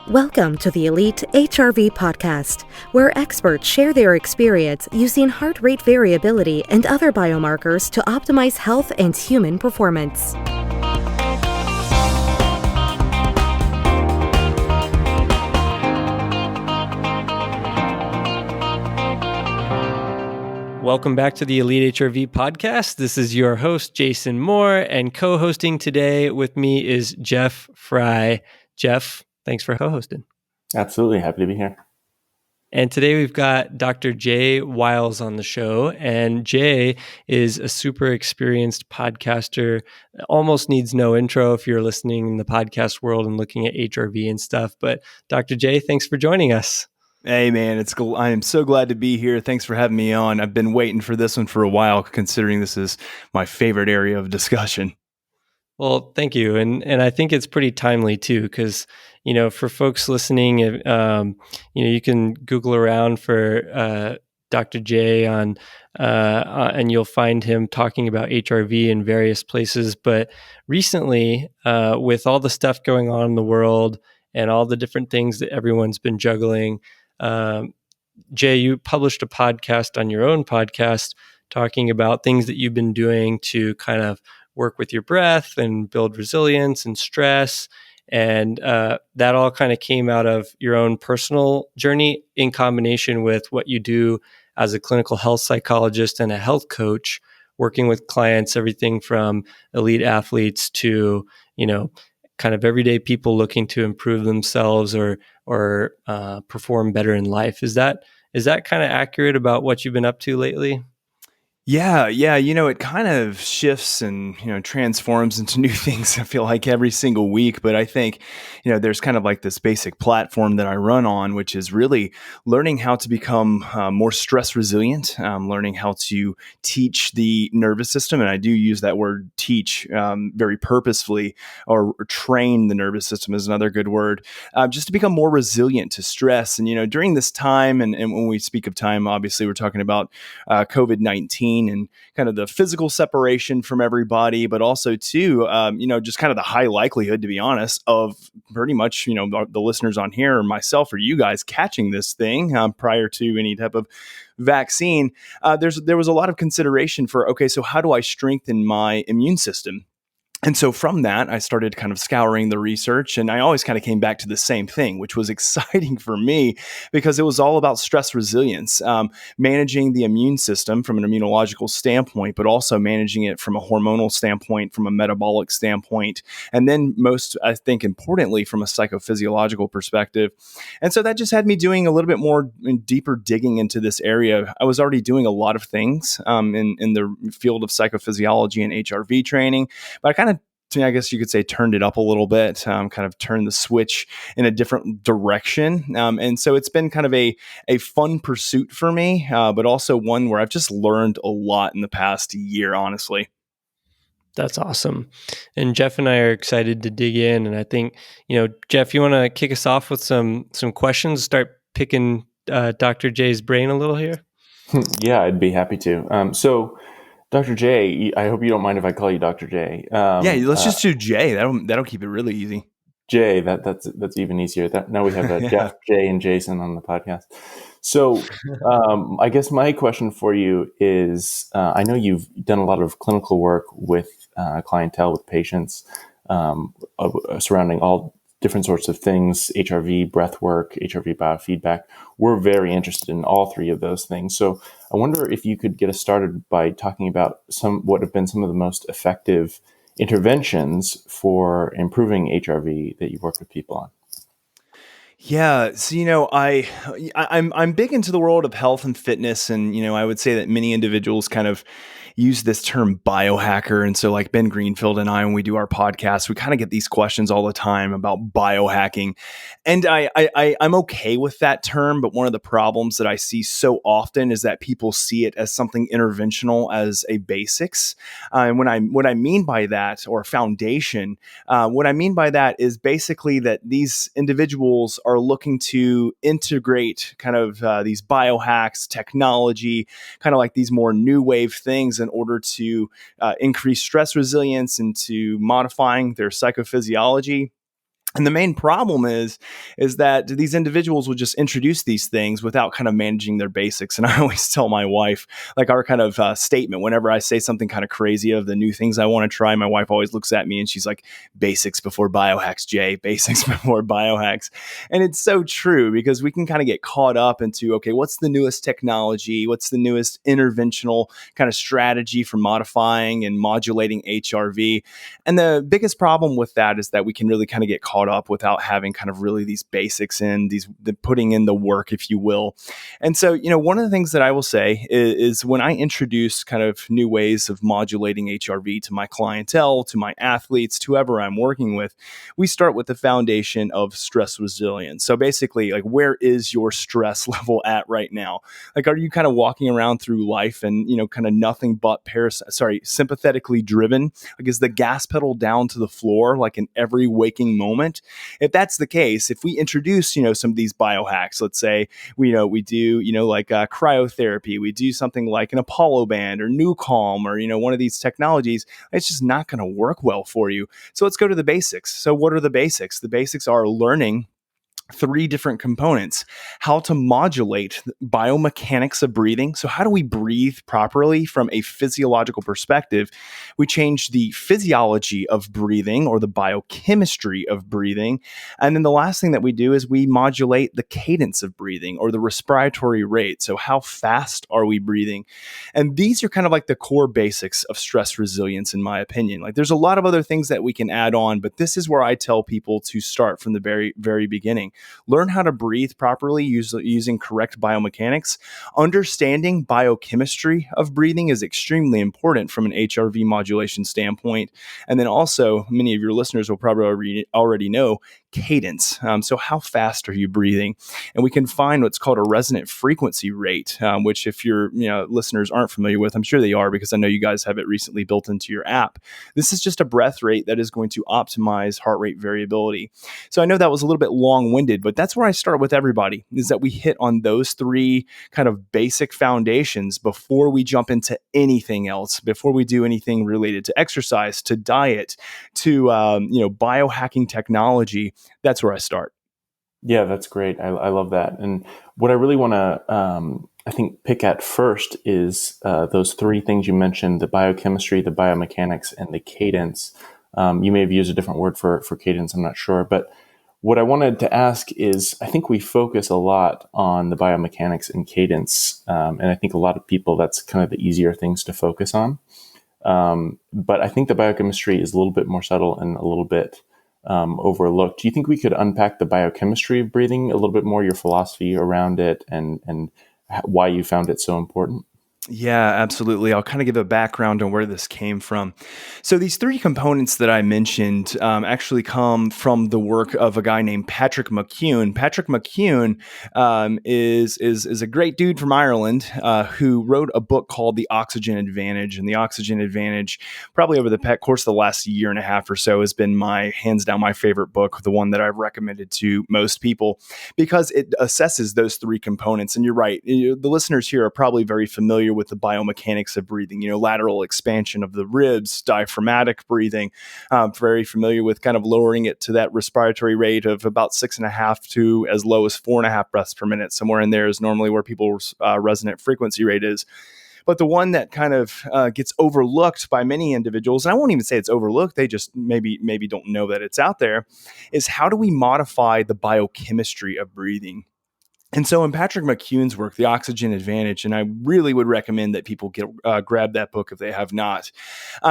Welcome to the Elite HRV podcast, where experts share their experience using heart rate variability and other biomarkers to optimize health and human performance. Welcome back to the Elite HRV podcast. This is your host, Jason Moore, and co-hosting today with me is Jeff Fry. Jeff, thanks for co-hosting. Absolutely. Happy to be here. And today we've got Dr. Jay Wiles on the show. And Jay is a super experienced podcaster. Almost needs no intro if you're listening in the podcast world and looking at HRV and stuff. But Dr. Jay, thanks for joining us. Hey man, I am so glad to be here. Thanks for having me on. I've been waiting for this one for a while, considering this is my favorite area of discussion. Well, thank you. And I think it's pretty timely too, because, for folks listening, you can Google around for Dr. J and you'll find him talking about HRV in various places. But recently, with all the stuff going on in the world and all the different things that everyone's been juggling, Jay, you published a podcast on your own podcast talking about things that you've been doing to kind of work with your breath and build resilience and stress. And that all kind of came out of your own personal journey in combination with what you do as a clinical health psychologist and a health coach, working with clients, everything from elite athletes to, kind of everyday people looking to improve themselves or perform better in life. Is that kind of accurate about what you've been up to lately? Yeah. It kind of shifts and, transforms into new things, I feel like every single week. But I think, there's kind of like this basic platform that I run on, which is really learning how to become more stress resilient, learning how to teach the nervous system. And I do use that word teach very purposefully, or train the nervous system is another good word, just to become more resilient to stress. And, during this time, and when we speak of time, obviously we're talking about COVID-19. And kind of the physical separation from everybody, but also too, just kind of the high likelihood, to be honest, of pretty much, the listeners on here or myself or you guys catching this thing prior to any type of vaccine. There was a lot of consideration for, okay, so how do I strengthen my immune system? And so from that, I started kind of scouring the research, and I always kind of came back to the same thing, which was exciting for me because it was all about stress resilience, managing the immune system from an immunological standpoint, but also managing it from a hormonal standpoint, from a metabolic standpoint, and then most, I think, importantly, from a psychophysiological perspective. And so that just had me doing a little bit more deeper digging into this area. I was already doing a lot of things in the field of psychophysiology and HRV training, but I kind of, I guess you could say, turned it up a little bit, kind of turned the switch in a different direction. And so it's been kind of a fun pursuit for me, but also one where I've just learned a lot in the past year, honestly. That's awesome. And Jeff and I are excited to dig in. And I think, Jeff, you want to kick us off with some questions, start picking Dr. J's brain a little here? Yeah, I'd be happy to. So Dr. J, I hope you don't mind if I call you Dr. J. Let's just do J. That'll keep it really easy. J, that's even easier. Now we have Jeff, Jay, and Jason on the podcast. So I guess my question for you is, I know you've done a lot of clinical work with clientele, with patients surrounding all different sorts of things, HRV, breath work, HRV biofeedback. We're very interested in all three of those things. So I wonder if you could get us started by talking about what have been some of the most effective interventions for improving HRV that you've worked with people on. Yeah, so I'm big into the world of health and fitness, and I would say that many individuals kind of use this term biohacker. And so like Ben Greenfield and I, when we do our podcast, we kind of get these questions all the time about biohacking. And I'm okay with that term, but one of the problems that I see so often is that people see it as something interventional, as a basics. And what I mean by that, or foundation, what I mean by that is basically that these individuals are looking to integrate kind of these biohacks, technology, kind of like these more new wave things in order to increase stress resilience and to modifying their psychophysiology. And the main problem is that these individuals will just introduce these things without kind of managing their basics. And I always tell my wife, like our kind of statement, whenever I say something kind of crazy of the new things I want to try, my wife always looks at me and she's like, basics before biohacks, Jay, basics before biohacks. And it's so true, because we can kind of get caught up into, okay, what's the newest technology? What's the newest interventional kind of strategy for modifying and modulating HRV? And the biggest problem with that is that we can really kind of get caught up without having kind of really these basics in the putting in the work, if you will. And so, one of the things that I will say is when I introduce kind of new ways of modulating HRV to my clientele, to my athletes, to whoever I'm working with, we start with the foundation of stress resilience. So basically, like, where is your stress level at right now? Like, are you kind of walking around through life and, kind of nothing but sympathetically driven? Like, is the gas pedal down to the floor, like in every waking moment? If that's the case, if we introduce, some of these biohacks, let's say, we do, like cryotherapy, we do something like an Apollo band or New Calm or, one of these technologies, it's just not going to work well for you. So let's go to the basics. So what are the basics? The basics are learning 3 different components: how to modulate biomechanics of breathing. So how do we breathe properly from a physiological perspective? We change the physiology of breathing, or the biochemistry of breathing. And then the last thing that we do is we modulate the cadence of breathing, or the respiratory rate. So how fast are we breathing? And these are kind of like the core basics of stress resilience, in my opinion. Like, there's a lot of other things that we can add on, but this is where I tell people to start from the very, very beginning. Learn how to breathe properly using correct biomechanics. Understanding biochemistry of breathing is extremely important from an HRV modulation standpoint. And then also, many of your listeners will probably already know cadence. So how fast are you breathing? And we can find what's called a resonant frequency rate, which if your listeners aren't familiar with, I'm sure they are, because I know you guys have it recently built into your app. This is just a breath rate that is going to optimize heart rate variability. So I know that was a little bit long-winded, but that's where I start with everybody, is that we hit on those 3 kind of basic foundations before we jump into anything else, before we do anything related to exercise, to diet, to biohacking technology. That's where I start. Yeah, that's great. I love that. And what I really want to, I think, pick at first is those 3 things you mentioned: the biochemistry, the biomechanics, and the cadence. You may have used a different word for cadence, I'm not sure. But what I wanted to ask is, I think we focus a lot on the biomechanics and cadence. And I think a lot of people, that's kind of the easier things to focus on. But I think the biochemistry is a little bit more subtle and a little bit overlooked. Do you think we could unpack the biochemistry of breathing a little bit more, your philosophy around it, and why you found it so important? Yeah, absolutely. I'll kind of give a background on where this came from. So these 3 components that I mentioned actually come from the work of a guy named Patrick McCune. Patrick McCune is a great dude from Ireland who wrote a book called The Oxygen Advantage. And The Oxygen Advantage, probably over the course of the last year and a half or so, has been hands down my favorite book, the one that I've recommended to most people, because it assesses those 3 components. And you're right, the listeners here are probably very familiar with the biomechanics of breathing, lateral expansion of the ribs, diaphragmatic breathing, very familiar with kind of lowering it to that respiratory rate of about 6.5 to as low as 4.5 breaths per minute. Somewhere in there is normally where people's resonant frequency rate is. But the one that kind of gets overlooked by many individuals, and I won't even say it's overlooked, they just maybe don't know that it's out there, is how do we modify the biochemistry of breathing? And so in Patrick McCune's work, The Oxygen Advantage, and I really would recommend that people grab that book if they have not,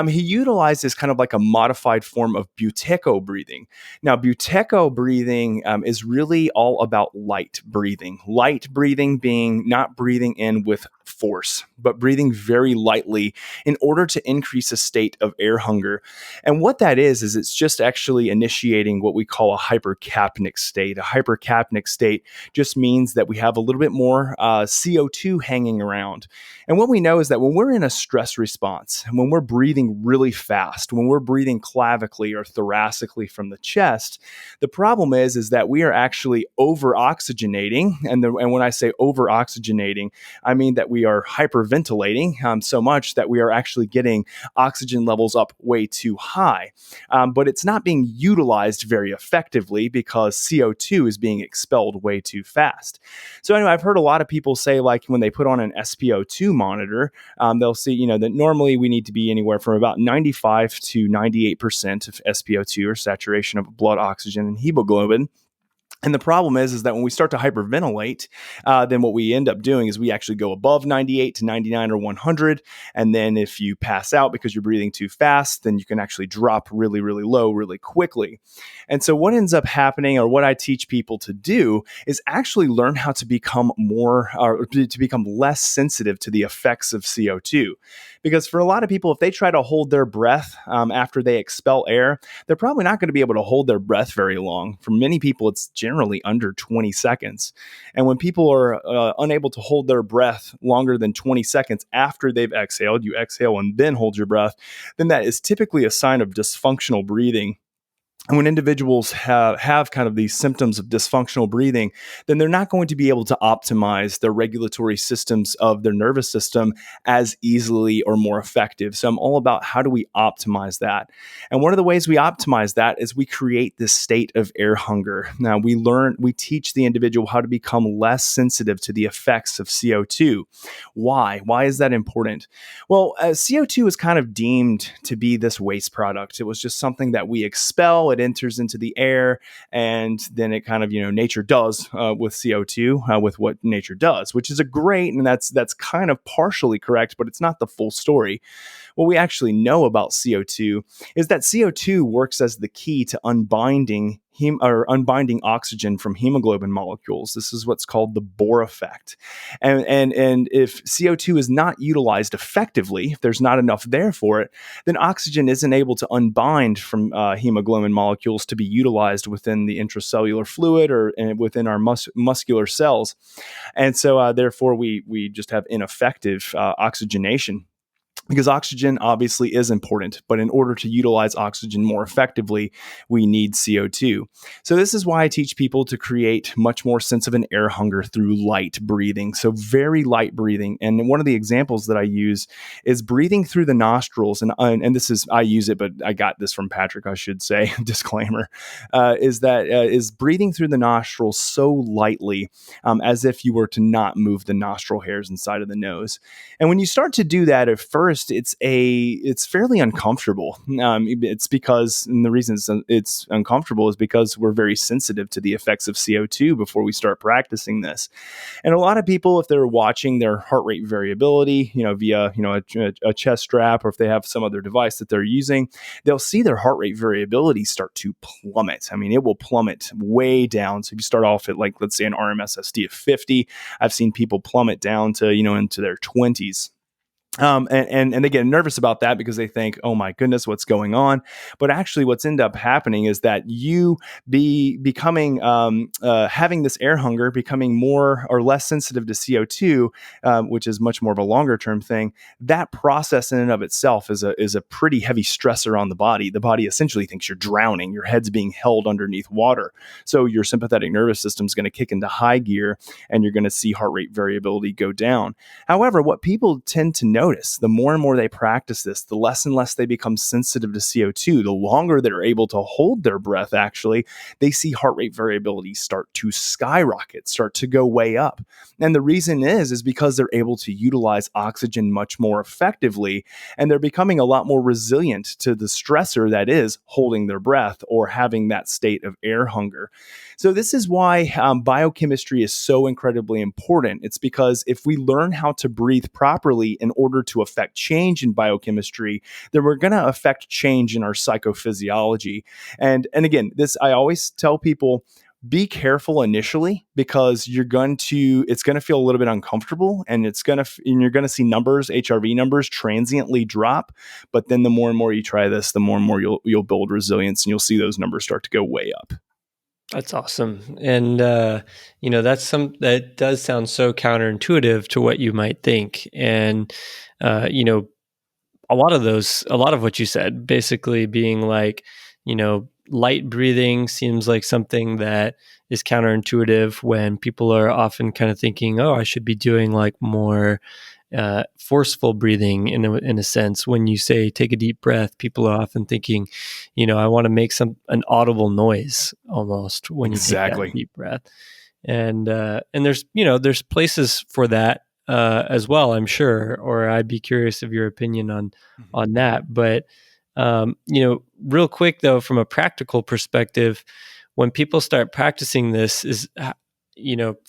he utilizes kind of like a modified form of Buteco breathing. Now, Buteco breathing is really all about light breathing. Light breathing being not breathing in with force, but breathing very lightly in order to increase a state of air hunger. And what that is it's just actually initiating what we call a hypercapnic state. A hypercapnic state just means that we have a little bit more CO2 hanging around. And what we know is that when we're in a stress response, when we're breathing really fast, when we're breathing clavically or thoracically from the chest, the problem is that we are actually over-oxygenating. And when I say over-oxygenating, I mean that we are hyperventilating so much that we are actually getting oxygen levels up way too high. But it's not being utilized very effectively because CO2 is being expelled way too fast. So anyway, I've heard a lot of people say, like, when they put on an SpO2 monitor, they'll see, that normally we need to be anywhere from about 95 to 98% of SpO2, or saturation of blood oxygen and hemoglobin. And the problem is that when we start to hyperventilate, then what we end up doing is we actually go above 98 to 99 or 100. And then if you pass out because you're breathing too fast, then you can actually drop really, really low really quickly. And so what ends up happening, or what I teach people to do, is actually learn how to become less sensitive to the effects of CO2. Because for a lot of people, if they try to hold their breath after they expel air, they're probably not going to be able to hold their breath very long. For many people, it's generally under 20 seconds. And when people are unable to hold their breath longer than 20 seconds after they've exhaled, you exhale and then hold your breath, then that is typically a sign of dysfunctional breathing. And when individuals have kind of these symptoms of dysfunctional breathing, then they're not going to be able to optimize the regulatory systems of their nervous system as easily or more effective. So I'm all about, how do we optimize that? And one of the ways we optimize that is we create this state of air hunger. Now, we teach the individual how to become less sensitive to the effects of CO2. Why? Why is that important? Well, CO2 is kind of deemed to be this waste product. It was just something that we expel. It enters into the air, and then it kind of, nature does with CO2, with what nature does, which is great, and that's kind of partially correct, but it's not the full story. What we actually know about CO2 is that CO2 works as the key to unbinding oxygen from hemoglobin molecules. This is what's called the Bohr effect. And if CO2 is not utilized effectively, if there's not enough there for it, then oxygen isn't able to unbind from hemoglobin molecules to be utilized within the intracellular fluid or within our muscular cells. And so therefore we just have ineffective oxygenation. Because oxygen obviously is important, but in order to utilize oxygen more effectively, we need CO2. So this is why I teach people to create much more sense of an air hunger through light breathing. So very light breathing. And one of the examples that I use is breathing through the nostrils. And this is, I use it, but I got this from Patrick, I should say, disclaimer, is breathing through the nostrils so lightly as if you were to not move the nostril hairs inside of the nose. And when you start to do that at first, it's fairly uncomfortable. It's because, and the reason it's uncomfortable is because we're very sensitive to the effects of CO2 before we start practicing this. And a lot of people, if they're watching their heart rate variability, via a chest strap, or if they have some other device that they're using, they'll see their heart rate variability start to plummet. I mean, it will plummet way down. So if you start off at, like, let's say an RMSSD of 50, I've seen people plummet down to into their 20s. And they get nervous about that because they think, oh my goodness, what's going on? But actually what's end up happening is that you becoming having this air hunger, becoming more or less sensitive to CO2, which is much more of a longer term thing. That process in and of itself is a pretty heavy stressor on the body. The body essentially thinks you're drowning. Your head's being held underneath water. So your sympathetic nervous system is going to kick into high gear, and you're going to see heart rate variability go down. However, what people tend to notice, the more and more they practice this, the less and less they become sensitive to CO2, the longer they're able to hold their breath, actually, they see heart rate variability start to skyrocket, start to go way up. And the reason is because they're able to utilize oxygen much more effectively, and they're becoming a lot more resilient to the stressor that is holding their breath or having that state of air hunger. So this is why biochemistry is so incredibly important. It's because if we learn how to breathe properly in order to affect change in biochemistry, then we're going to affect change in our psychophysiology. And again, this, I always tell people, be careful initially, because it's going to feel a little bit uncomfortable, and you're going to see numbers, HRV numbers, transiently drop. But then the more and more you try this, the more and more you'll build resilience, and you'll see those numbers start to go way up. That's awesome. And, that does sound so counterintuitive to what you might think. And, a lot of what you said, basically being like, light breathing seems like something that is counterintuitive when people are often kind of thinking, oh, I should be doing like more forceful breathing in a sense. When you say take a deep breath, people are often thinking, I want to make an audible noise almost when you take that Exactly. deep breath. And there's places for that as well, I'm sure. Or I'd be curious of your opinion on that. But real quick though, from a practical perspective, when people start practicing this,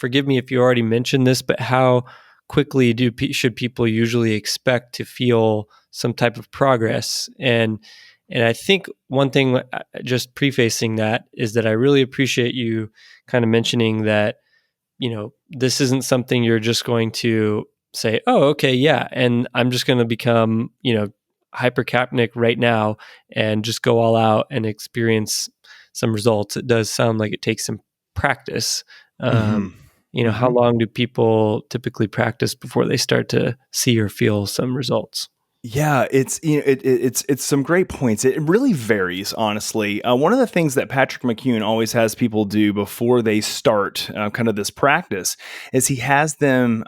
forgive me if you already mentioned this, but how quickly should people usually expect to feel some type of progress? And I think one thing, just prefacing that, is that I really appreciate you kind of mentioning that, this isn't something you're just going to say, oh, okay, yeah, and I'm just going to become, hypercapnic right now and just go all out and experience some results. It does sound like it takes some practice. How long do people typically practice before they start to see or feel some results? Yeah, it's some great points. It really varies, honestly. One of the things that Patrick McKeown always has people do before they start kind of this practice is he has them,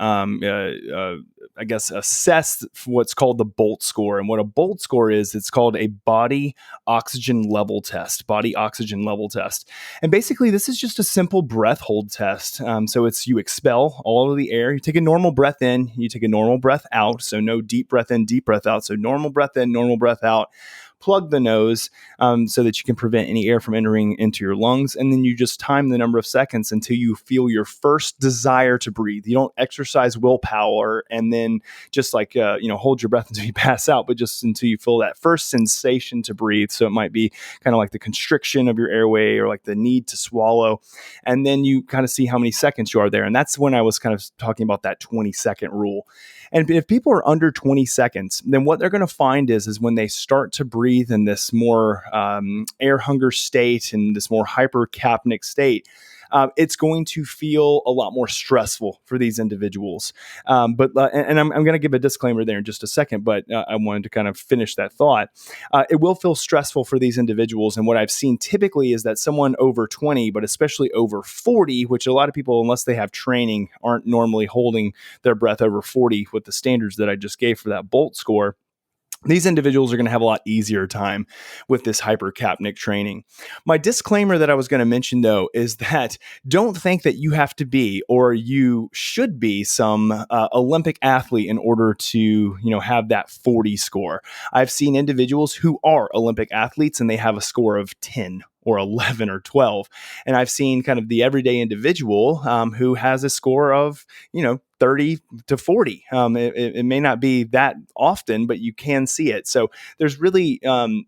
I guess, assess what's called the BOLT score. And what a BOLT score is, it's called a body oxygen level test. Body oxygen level test. And basically, this is just a simple breath hold test. So it's you expel all of the air. You take a normal breath in, you take a normal breath out. So no deep breath in, deep breath out. So normal breath in, normal breath out. Plug the nose so that you can prevent any air from entering into your lungs. And then you just time the number of seconds until you feel your first desire to breathe. You don't exercise willpower and then just like, hold your breath until you pass out, but just until you feel that first sensation to breathe. So it might be kind of like the constriction of your airway or like the need to swallow. And then you kind of see how many seconds you are there. And that's when I was kind of talking about that 20-second rule. And if people are under 20 seconds, then what they're going to find is when they start to breathe in this more air hunger state and this more hypercapnic state, it's going to feel a lot more stressful for these individuals. But I'm going to give a disclaimer there in just a second, but I wanted to kind of finish that thought. It will feel stressful for these individuals. And what I've seen typically is that someone over 20, but especially over 40, which a lot of people, unless they have training, aren't normally holding their breath over 40 with the standards that I just gave for that BOLT score. These individuals are going to have a lot easier time with this hypercapnic training. My disclaimer that I was going to mention, though, is that don't think that you have to be or you should be some Olympic athlete in order to, have that 40 score. I've seen individuals who are Olympic athletes and they have a score of 10 or 11 or 12. And I've seen kind of the everyday individual who has a score of, 30 to 40. It may not be that often, but you can see it. So there's really,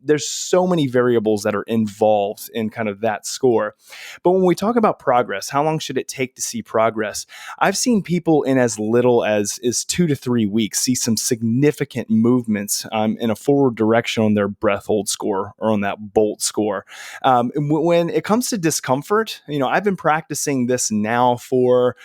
there's so many variables that are involved in kind of that score. But when we talk about progress, how long should it take to see progress? I've seen people in as little as 2 to 3 weeks see some significant movements in a forward direction on their breath hold score or on that BOLT score. When it comes to discomfort, I've been practicing this now for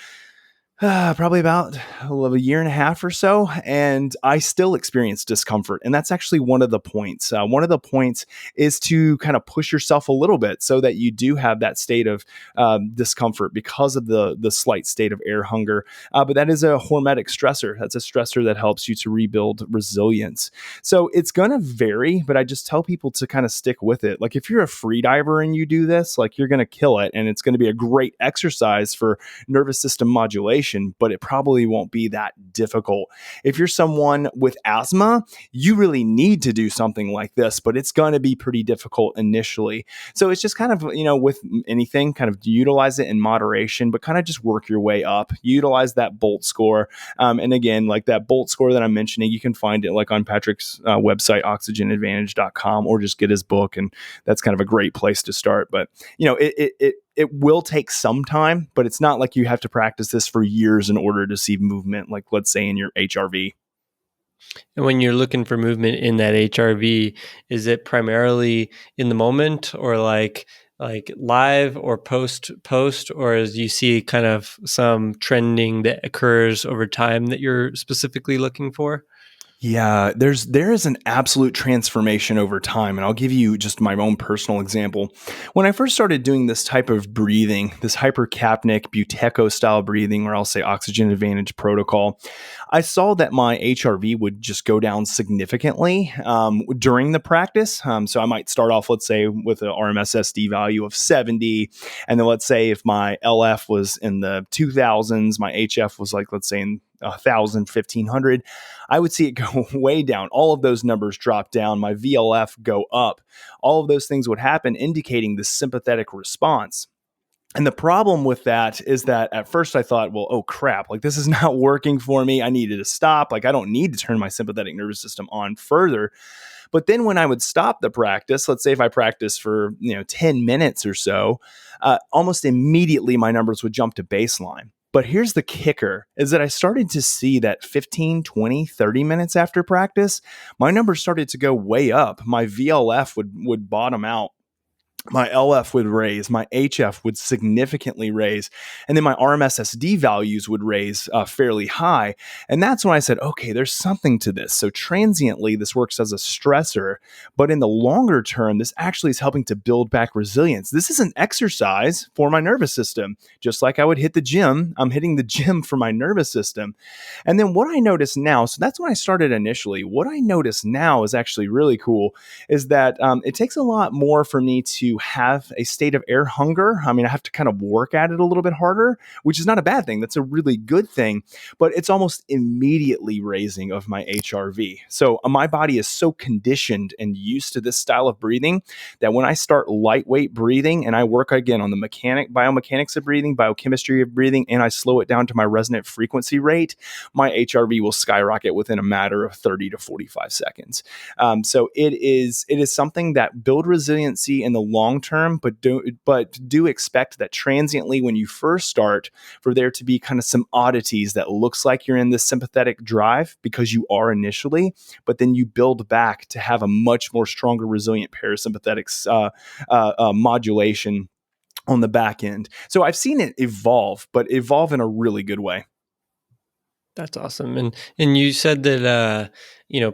probably about a year and a half or so, and I still experience discomfort. And that's actually one of the points. One of the points is to kind of push yourself a little bit so that you do have that state of discomfort because of the slight state of air hunger. But that is a hormetic stressor. That's a stressor that helps you to rebuild resilience. So it's going to vary, but I just tell people to kind of stick with it. Like if you're a free diver and you do this, like you're going to kill it, and it's going to be a great exercise for nervous system modulation, but it probably won't be that difficult. If you're someone with asthma, you really need to do something like this, but it's going to be pretty difficult initially. So it's just kind of, with anything, kind of utilize it in moderation, but kind of just work your way up. Utilize that BOLT score. And again, like that BOLT score that I'm mentioning, you can find it like on Patrick's website, oxygenadvantage.com, or just get his book. And that's kind of a great place to start. But, it will take some time, but it's not like you have to practice this for years in order to see movement, like let's say in your HRV. And when you're looking for movement in that HRV, is it primarily in the moment or like live or post, or as you see kind of some trending that occurs over time that you're specifically looking for? Yeah, there is an absolute transformation over time. And I'll give you just my own personal example. When I first started doing this type of breathing, this hypercapnic Buteco style breathing, or I'll say oxygen advantage protocol, I saw that my HRV would just go down significantly during the practice. So I might start off, let's say, with an RMSSD value of 70. And then let's say if my LF was in the 2000s, my HF was like, let's say in 1,000, 1,500, I would see it go way down. All of those numbers drop down. My VLF go up. All of those things would happen, indicating the sympathetic response. And the problem with that is that at first I thought, well, oh crap, like this is not working for me. I needed to stop. Like I don't need to turn my sympathetic nervous system on further. But then when I would stop the practice, let's say if I practiced for 10 minutes or so, almost immediately my numbers would jump to baseline. But here's the kicker, is that I started to see that 15, 20, 30 minutes after practice, my numbers started to go way up. My VLF would bottom out. My LF would raise, my HF would significantly raise, and then my RMSSD values would raise fairly high. And that's when I said, okay, there's something to this. So transiently, this works as a stressor, but in the longer term, this actually is helping to build back resilience. This is an exercise for my nervous system. Just like I would hit the gym, I'm hitting the gym for my nervous system. And then what I notice now, so that's when I started initially, what I notice now is actually really cool, is that it takes a lot more for me to have a state of air hunger. I mean, I have to kind of work at it a little bit harder, which is not a bad thing. That's a really good thing, but it's almost immediately raising of my HRV. So my body is so conditioned and used to this style of breathing that when I start lightweight breathing and I work again on the biomechanics of breathing, biochemistry of breathing, and I slow it down to my resonant frequency rate, my HRV will skyrocket within a matter of 30 to 45 seconds. So it is something that build resiliency in the long term, but do expect that transiently when you first start for there to be kind of some oddities that looks like you're in this sympathetic drive because you are initially, but then you build back to have a much more stronger resilient parasympathetic modulation on the back end. So I've seen it evolve, but evolve in a really good way. That's awesome. And you said that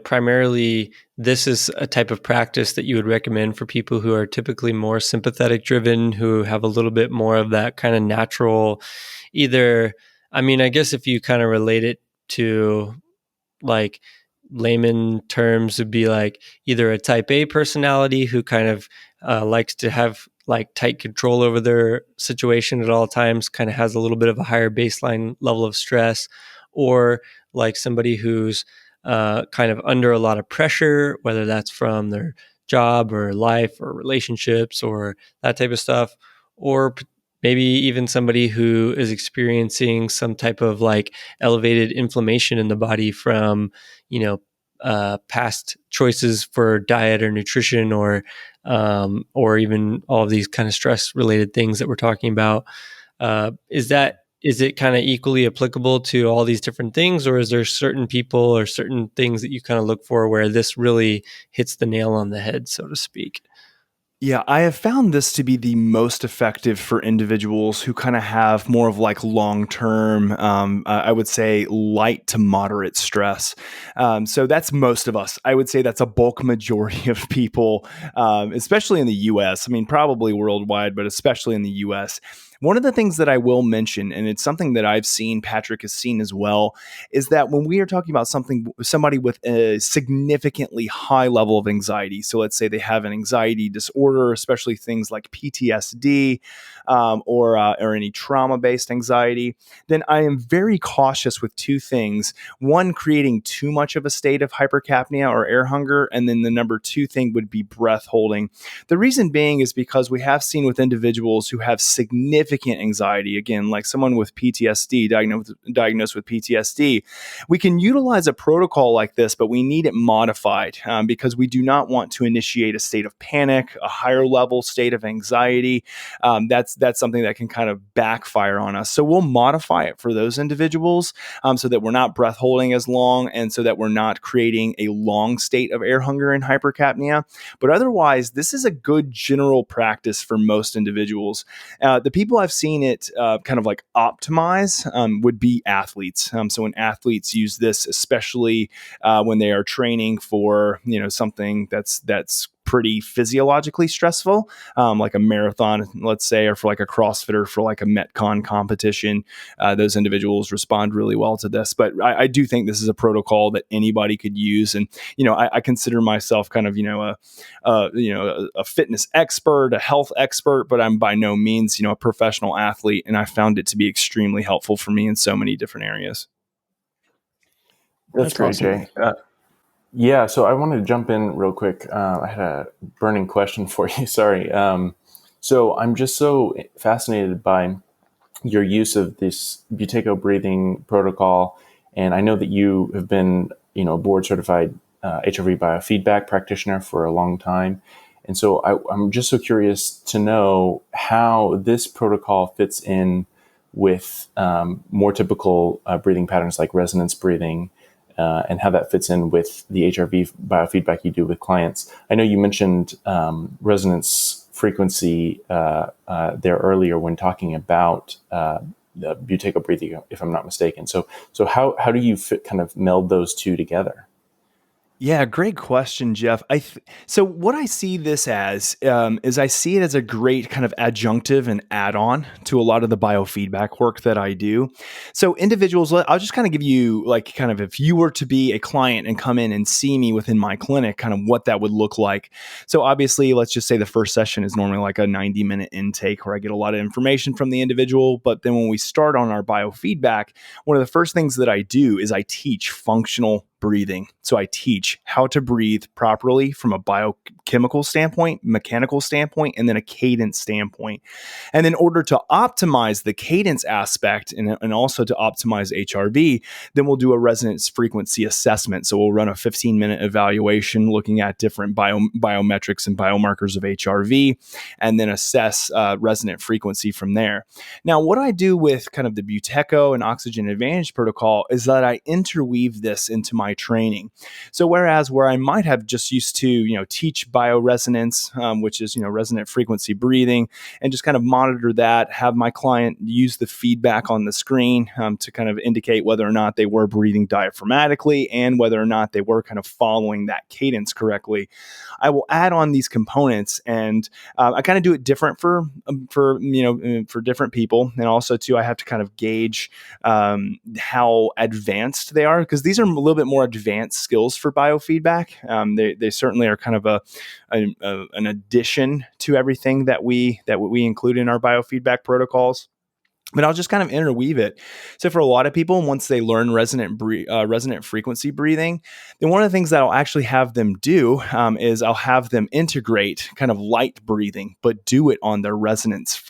primarily this is a type of practice that you would recommend for people who are typically more sympathetic driven, who have a little bit more of that kind of natural I guess if you kind of relate it to like layman terms, would be like either a type A personality who kind of likes to have like tight control over their situation at all times, kind of has a little bit of a higher baseline level of stress, or like somebody who's kind of under a lot of pressure, whether that's from their job or life or relationships or that type of stuff, or maybe even somebody who is experiencing some type of like elevated inflammation in the body from, past choices for diet or nutrition, or even all of these kind of stress related things that we're talking about. Is it kind of equally applicable to all these different things, or is there certain people or certain things that you kind of look for where this really hits the nail on the head, so to speak? Yeah, I have found this to be the most effective for individuals who kind of have more of like long-term, I would say light to moderate stress. So that's most of us. I would say that's a bulk majority of people, especially in the US. I mean, probably worldwide, but especially in the US. One of the things that I will mention, and it's something that I've seen, Patrick has seen as well, is that when we are talking about somebody with a significantly high level of anxiety, so let's say they have an anxiety disorder, especially things like PTSD or any trauma-based anxiety, then I am very cautious with two things. One, creating too much of a state of hypercapnia or air hunger, and then the number two thing would be breath holding. The reason being is because we have seen with individuals who have significant anxiety, again, like someone with PTSD, diagnosed with PTSD, we can utilize a protocol like this, but we need it modified because we do not want to initiate a state of panic, a higher level state of anxiety. That's something that can kind of backfire on us. So we'll modify it for those individuals so that we're not breath holding as long and so that we're not creating a long state of air hunger and hypercapnia. But otherwise, this is a good general practice for most individuals. The people people I've seen it kind of like optimize would be athletes. So when athletes use this, especially when they are training for, something that's pretty physiologically stressful, like a marathon, let's say, or for like a CrossFitter for like a Metcon competition, those individuals respond really well to this. But I do think this is a protocol that anybody could use. And, I consider myself kind of, a fitness expert, a health expert, but I'm by no means, a professional athlete. And I found it to be extremely helpful for me in so many different areas. That's great, awesome. Jay. Yeah, so I wanted to jump in real quick. I had a burning question for you. Sorry. So I'm just so fascinated by your use of this Buteyko breathing protocol, and I know that you have been, board certified HRV biofeedback practitioner for a long time, and so I'm just so curious to know how this protocol fits in with more typical breathing patterns like resonance breathing. And how that fits in with the HRV biofeedback you do with clients. I know you mentioned resonance frequency there earlier when talking about the Buteyko breathing, if I'm not mistaken. So how do you kind of meld those two together? Yeah, great question, Jeff. So what I see this as is I see it as a great kind of adjunctive and add-on to a lot of the biofeedback work that I do. So individuals, I'll just kind of give you like kind of if you were to be a client and come in and see me within my clinic, kind of what that would look like. So obviously, let's just say the first session is normally like a 90-minute intake where I get a lot of information from the individual. But then when we start on our biofeedback, one of the first things that I do is I teach functional breathing. So I teach how to breathe properly from a biochemical standpoint, mechanical standpoint, and then a cadence standpoint. And in order to optimize the cadence aspect and also to optimize HRV, then we'll do a resonance frequency assessment. So we'll run a 15-minute evaluation looking at different biometrics and biomarkers of HRV, and then assess resonant frequency from there. Now, what I do with kind of the Buteyko and Oxygen Advantage protocol is that I interweave this into my training. So whereas where I might have just used to, teach bioresonance, which is, resonant frequency breathing, and just kind of monitor that, have my client use the feedback on the screen to kind of indicate whether or not they were breathing diaphragmatically and whether or not they were kind of following that cadence correctly. I will add on these components, and I kind of do it different for different people, and also too I have to kind of gauge how advanced they are, because these are a little bit more advanced skills for biofeedback. They certainly are kind of an addition to everything that we include in our biofeedback protocols. But I'll just kind of interweave it. So for a lot of people, once they learn resonant frequency breathing, then one of the things that I'll actually have them do is I'll have them integrate kind of light breathing, but do it on their resonance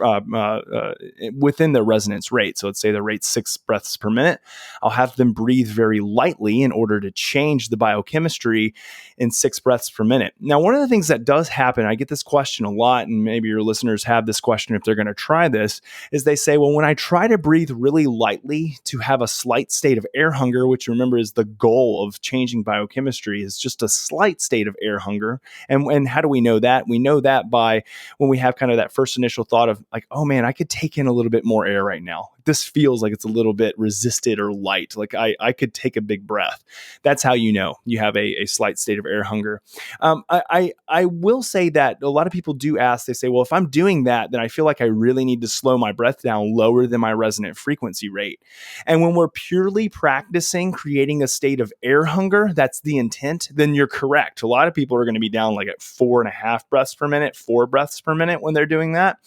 within their resonance rate. So let's say the rate's 6 breaths per minute. I'll have them breathe very lightly in order to change the biochemistry in 6 breaths per minute. Now, one of the things that does happen, I get this question a lot, and maybe your listeners have this question if they're going to try this, is they say, well, when I try to breathe really lightly to have a slight state of air hunger, which remember is the goal of changing biochemistry, is just a slight state of air hunger. And how do we know that? We know that by when we have kind of that first initial thought of like, oh man, I could take in a little bit more air right now. This feels like it's a little bit resisted or light. Like I could take a big breath. That's how you know you have a slight state of air hunger. I will say that a lot of people do ask, they say, well, if I'm doing that, then I feel like I really need to slow my breath down lower than my resonant frequency rate. And when we're purely practicing creating a state of air hunger, that's the intent, then you're correct. A lot of people are going to be down like at 4.5 breaths per minute, 4 breaths per minute when they're doing that.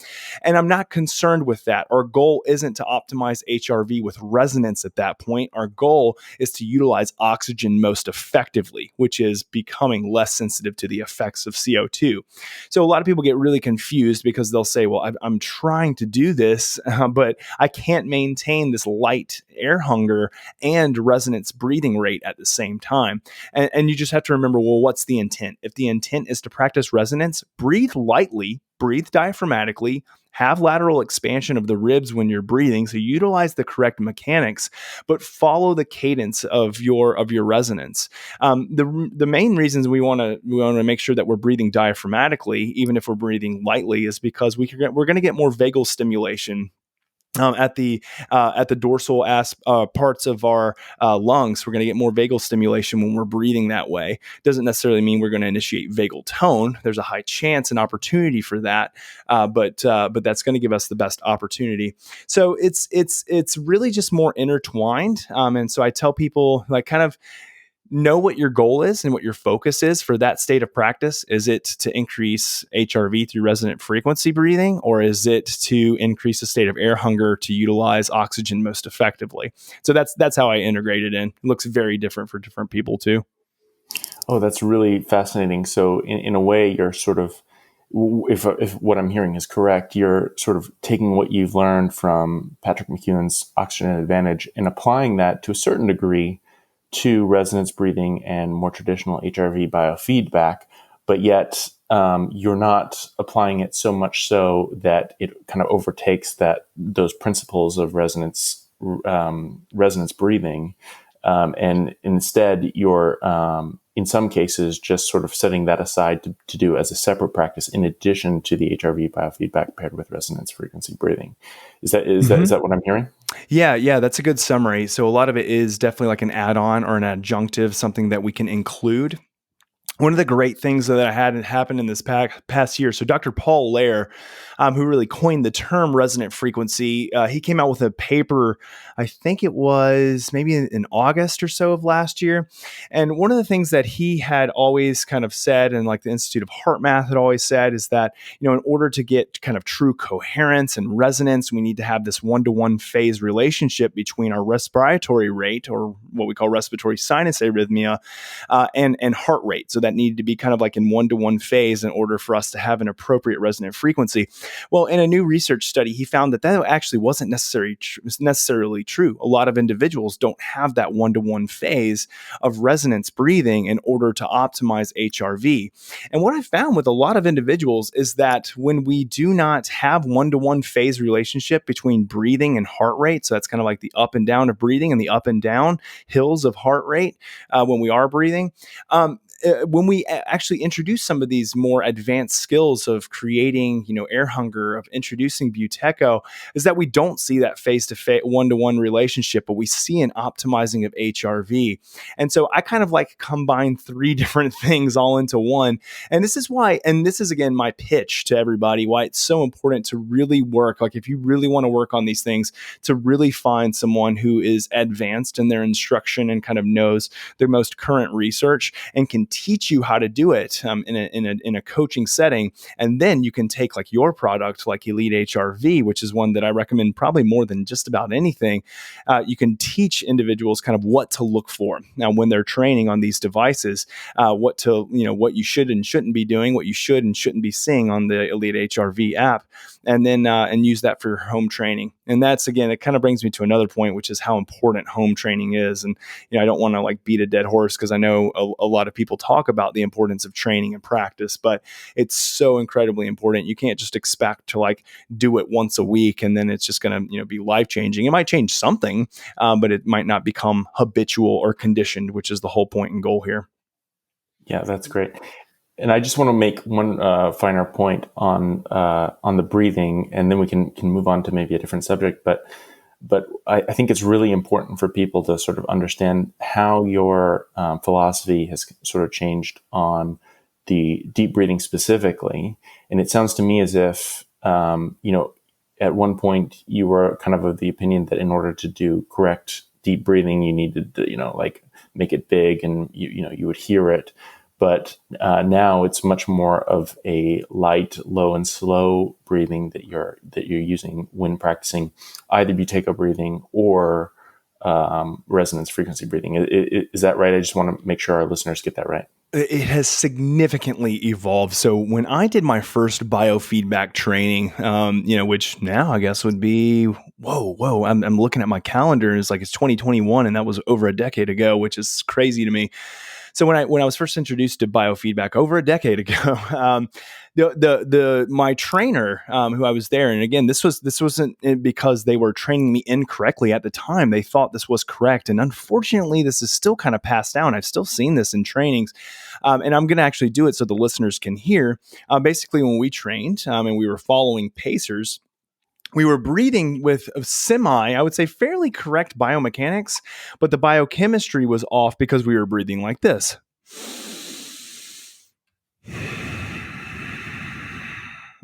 And I'm not concerned with that. Our goal isn't to optimize HRV with resonance at that point. Our goal is to utilize oxygen most effectively, which is becoming less sensitive to the effects of CO2. So a lot of people get really confused because they'll say, well, I'm trying to do this, but I can't maintain this light air hunger and resonance breathing rate at the same time. And you just have to remember, well, what's the intent? If the intent is to practice resonance, breathe lightly, breathe diaphragmatically, have lateral expansion of the ribs when you're breathing. So utilize the correct mechanics, but follow the cadence of your resonance. The main reasons we want to make sure that we're breathing diaphragmatically, even if we're breathing lightly, is because we're going to get more vagal stimulation at the dorsal parts of our lungs. We're going to get more vagal stimulation when we're breathing that way. Doesn't necessarily mean we're going to initiate vagal tone. There's a high chance and opportunity for that, but that's going to give us the best opportunity. So it's really just more intertwined. And so I tell people, like, kind of know what your goal is and what your focus is for that state of practice. Is it to increase HRV through resonant frequency breathing, or is it to increase the state of air hunger to utilize oxygen most effectively? So that's how I integrate it in. It looks very different for different people too. Oh, that's really fascinating. So in a way, you're sort of, if what I'm hearing is correct, you're sort of taking what you've learned from Patrick McEwen's Oxygen Advantage and applying that to a certain degree to resonance breathing and more traditional HRV biofeedback, but yet you're not applying it so much so that it kind of overtakes those principles of resonance breathing, and instead you're in some cases just sort of setting that aside to do as a separate practice in addition to the HRV biofeedback paired with resonance frequency breathing. Is that what I'm hearing? Yeah, that's a good summary. So a lot of it is definitely like an add-on or an adjunctive, something that we can include. One of the great things that I had happen in this past year, so Dr. Paul Lehrer, who really coined the term resonant frequency, he came out with a paper, I think it was maybe in August or so of last year. And one of the things that he had always kind of said, and like the Institute of Heart Math had always said, is that, in order to get kind of true coherence and resonance, we need to have this one-to-one phase relationship between our respiratory rate, or what we call respiratory sinus arrhythmia, and heart rate. So that needed to be kind of like in one-to-one phase in order for us to have an appropriate resonant frequency. Well, in a new research study, he found that actually wasn't necessarily true. A lot of individuals don't have that one-to-one phase of resonance breathing in order to optimize HRV. And what I found with a lot of individuals is that when we do not have one-to-one phase relationship between breathing and heart rate, so that's kind of like the up and down of breathing and the up and down hills of heart rate when we are breathing, when we actually introduce some of these more advanced skills of creating, air hunger, of introducing Buteco, is that we don't see that face-to-face, one-to-one relationship, but we see an optimizing of HRV. And so I kind of like combine three different things all into one. And this is why, and this is again my pitch to everybody, why it's so important to really work. Like if you really want to work on these things, to really find someone who is advanced in their instruction and kind of knows their most current research and can teach you how to do it in a coaching setting. And then you can take like your product, like Elite HRV, which is one that I recommend probably more than just about anything. You can teach individuals kind of what to look for now when they're training on these devices, what you should and shouldn't be doing, what you should and shouldn't be seeing on the Elite HRV app, and then and use that for your home training. And that's, again, it kind of brings me to another point, which is how important home training is. And I don't want to like beat a dead horse, because I know a lot of people talk about the importance of training and practice, but it's so incredibly important. You can't just expect to like do it once a week and then it's just going to be life changing. It might change something, but it might not become habitual or conditioned, which is the whole point and goal here. Yeah, that's great. And I just want to make one finer point on the breathing, and then we can move on to maybe a different subject. But I think it's really important for people to sort of understand how your philosophy has sort of changed on the deep breathing specifically. And it sounds to me as if at one point you were kind of the opinion that in order to do correct deep breathing, you needed to like make it big, and you would hear it. But now it's much more of a light, low, and slow breathing that you're using when practicing either Buteco breathing or resonance frequency breathing. Is that right? I just want to make sure our listeners get that right. It has significantly evolved. So when I did my first biofeedback training, which now I guess would be, I'm looking at my calendar, and it's 2021, and that was over a decade ago, which is crazy to me. So when I was first introduced to biofeedback over a decade ago, my trainer who I was there, and again, this wasn't because they were training me incorrectly at the time. They thought this was correct, and unfortunately, this is still kind of passed down. I've still seen this in trainings, and I'm going to actually do it so the listeners can hear. Basically, when we trained and we were following pacers, we were breathing with I would say fairly correct biomechanics, but the biochemistry was off because we were breathing like this.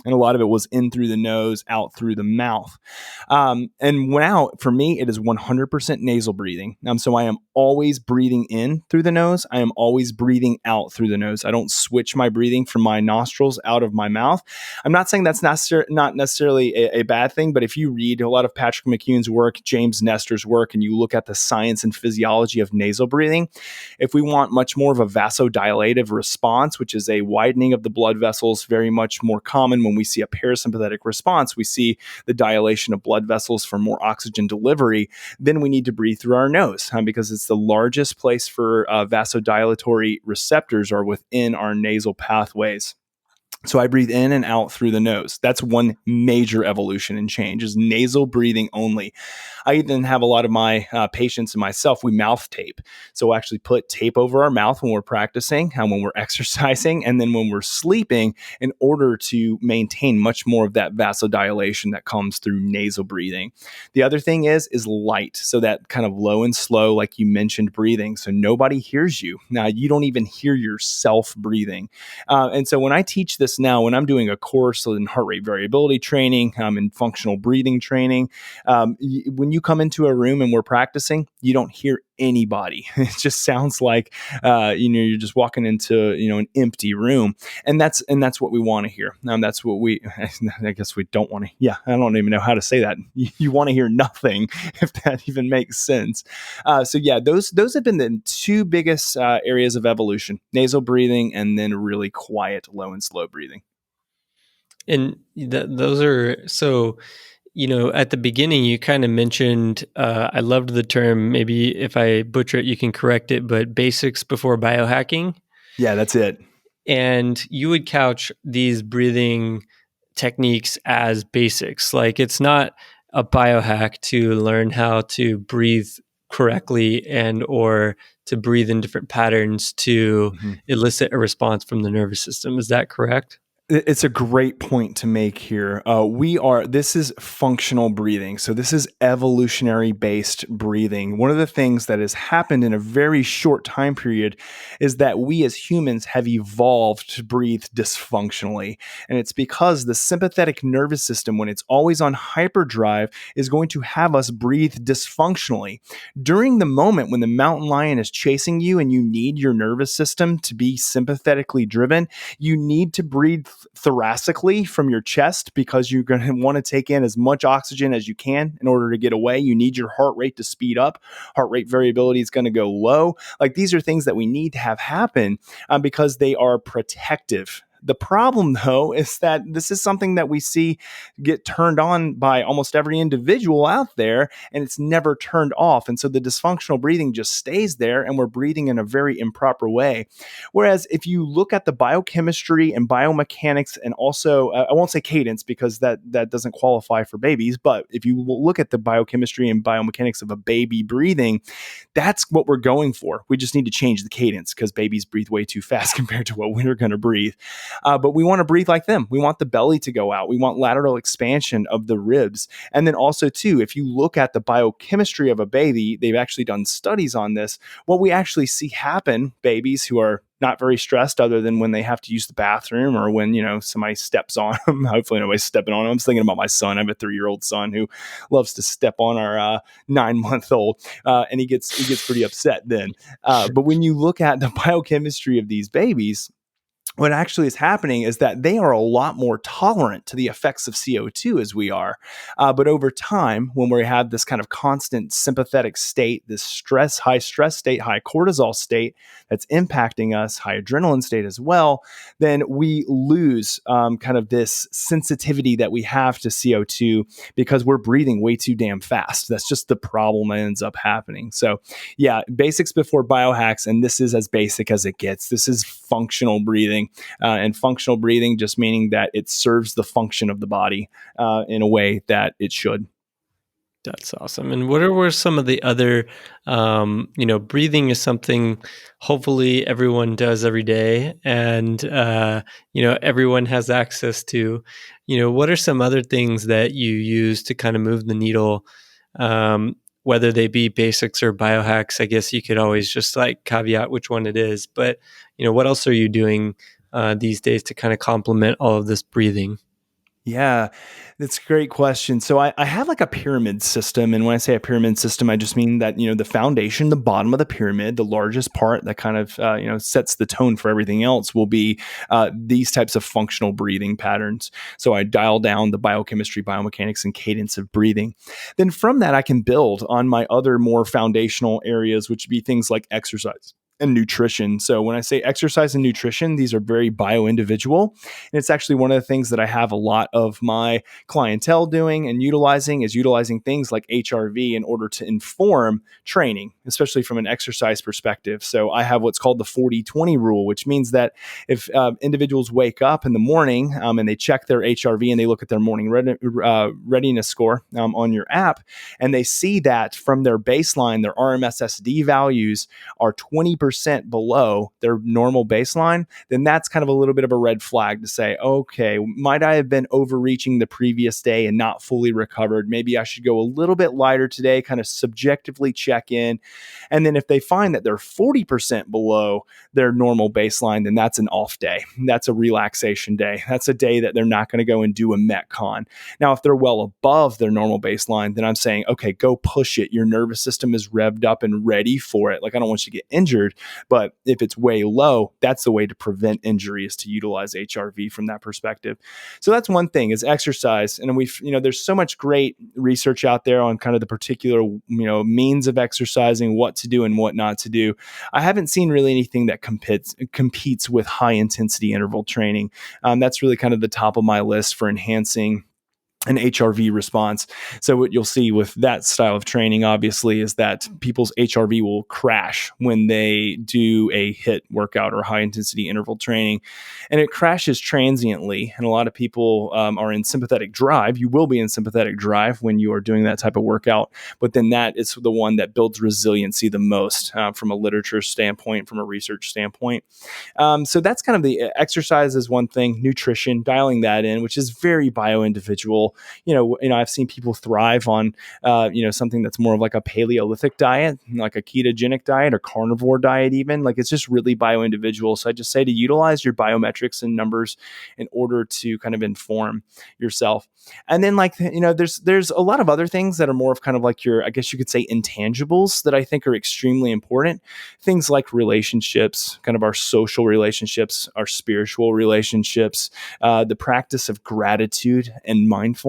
And a lot of it was in through the nose, out through the mouth. And now, for me, it is 100% nasal breathing. So I am always breathing in through the nose. I am always breathing out through the nose. I don't switch my breathing from my nostrils out of my mouth. I'm not saying that's not necessarily a bad thing, but if you read a lot of Patrick McKeown's work, James Nestor's work, and you look at the science and physiology of nasal breathing, if we want much more of a vasodilative response, which is a widening of the blood vessels, very much more common when we see a parasympathetic response, we see the dilation of blood vessels for more oxygen delivery, then we need to breathe through our nose because it's the largest place for vasodilatory receptors are within our nasal pathways. So I breathe in and out through the nose. That's one major evolution and change, is nasal breathing only. I even have a lot of my patients and myself, we mouth tape. So we'll actually put tape over our mouth when we're practicing, and when we're exercising, and then when we're sleeping, in order to maintain much more of that vasodilation that comes through nasal breathing. The other thing is light. So that kind of low and slow, like you mentioned, breathing. So nobody hears you. Now, you don't even hear yourself breathing. And so when I teach this now, when I'm doing a course in heart rate variability training, in functional breathing training, when you come into a room and we're practicing, you don't hear anybody. It just sounds like you're just walking into an empty room, and that's what we want to hear. That's what I guess we don't want to. Yeah, I don't even know how to say that. You want to hear nothing, if that even makes sense. So yeah, those have been the two biggest areas of evolution: nasal breathing, and then really quiet, low and slow breathing. And those are so. At the beginning, you kind of mentioned, I loved the term, maybe if I butcher it, you can correct it, but basics before biohacking. Yeah, that's it. And you would couch these breathing techniques as basics. Like, it's not a biohack to learn how to breathe correctly and or to breathe in different patterns to elicit a response from the nervous system. Is that correct? It's a great point to make here. This is functional breathing. So this is evolutionary based breathing. One of the things that has happened in a very short time period is that we as humans have evolved to breathe dysfunctionally. And it's because the sympathetic nervous system, when it's always on hyperdrive, is going to have us breathe dysfunctionally. During the moment when the mountain lion is chasing you and you need your nervous system to be sympathetically driven, you need to breathe thoracically from your chest, because you're going to want to take in as much oxygen as you can in order to get away. You need your heart rate to speed up. Heart rate variability is going to go low. Like, these are things that we need to have happen because they are protective. The problem, though, is that this is something that we see get turned on by almost every individual out there, and it's never turned off. And so the dysfunctional breathing just stays there, and we're breathing in a very improper way. Whereas if you look at the biochemistry and biomechanics, and also, I won't say cadence because that doesn't qualify for babies, but if you look at the biochemistry and biomechanics of a baby breathing, that's what we're going for. We just need to change the cadence because babies breathe way too fast compared to what we're going to breathe. But we want to breathe like them. We want the belly to go out. We want lateral expansion of the ribs. And then also, too, if you look at the biochemistry of a baby, they've actually done studies on this. What we actually see happen, babies who are not very stressed other than when they have to use the bathroom or when, somebody steps on them. Hopefully nobody's stepping on them. I'm thinking about my son. I have a 3-year-old son who loves to step on our 9-month-old, and he gets pretty upset then. But when you look at the biochemistry of these babies, what actually is happening is that they are a lot more tolerant to the effects of CO2 as we are. But over time, when we have this kind of constant sympathetic state, this high stress state, high cortisol state that's impacting us, high adrenaline state as well, then we lose kind of this sensitivity that we have to CO2 because we're breathing way too damn fast. That's just the problem that ends up happening. So yeah, basics before biohacks, and this is as basic as it gets. This is functional breathing. And functional breathing just meaning that it serves the function of the body in a way that it should. That's awesome. And what were some of the other, breathing is something hopefully everyone does every day and, everyone has access to. What are some other things that you use to kind of move the needle, whether they be basics or biohacks? I guess you could always just like caveat which one it is. But, what else are you doing these days to kind of complement all of this breathing? Yeah, that's a great question. So I have like a pyramid system. And when I say a pyramid system, I just mean that, the foundation, the bottom of the pyramid, the largest part that kind of, sets the tone for everything else will be these types of functional breathing patterns. So I dial down the biochemistry, biomechanics, and cadence of breathing. Then from that, I can build on my other more foundational areas, which would be things like exercise and nutrition. So when I say exercise and nutrition, these are very bio-individual. And it's actually one of the things that I have a lot of my clientele doing and utilizing things like HRV in order to inform training, especially from an exercise perspective. So I have what's called the 40-20 rule, which means that if individuals wake up in the morning and they check their HRV and they look at their morning readiness score on your app, and they see that from their baseline, their RMSSD values are 20% below their normal baseline, then that's kind of a little bit of a red flag to say, okay, might I have been overreaching the previous day and not fully recovered? Maybe I should go a little bit lighter today, kind of subjectively check in. And then if they find that they're 40% below their normal baseline, then that's an off day. That's a relaxation day. That's a day that they're not going to go and do a Metcon. Now, if they're well above their normal baseline, then I'm saying, okay, go push it. Your nervous system is revved up and ready for it. Like, I don't want you to get injured. But if it's way low, that's the way to prevent injury, is to utilize HRV from that perspective. So that's one thing, is exercise. And there's so much great research out there on kind of the particular, means of exercising, what to do and what not to do. I haven't seen really anything that competes with high intensity interval training. That's really kind of the top of my list for enhancing an HRV response. So what you'll see with that style of training, obviously, is that people's HRV will crash when they do a HIIT workout or high intensity interval training. And it crashes transiently. And a lot of people are in sympathetic drive. You will be in sympathetic drive when you are doing that type of workout. But then that is the one that builds resiliency the most from a literature standpoint, from a research standpoint. So that's kind of the exercise is one thing. Nutrition, dialing that in, which is very bio-individual. I've seen people thrive on, something that's more of like a Paleolithic diet, like a ketogenic diet or carnivore diet even. Like, it's just really bio-individual. So I just say to utilize your biometrics and numbers in order to kind of inform yourself. And then there's a lot of other things that are more of kind of like your, I guess you could say, intangibles that I think are extremely important. Things like relationships, kind of our social relationships, our spiritual relationships, the practice of gratitude and mindfulness.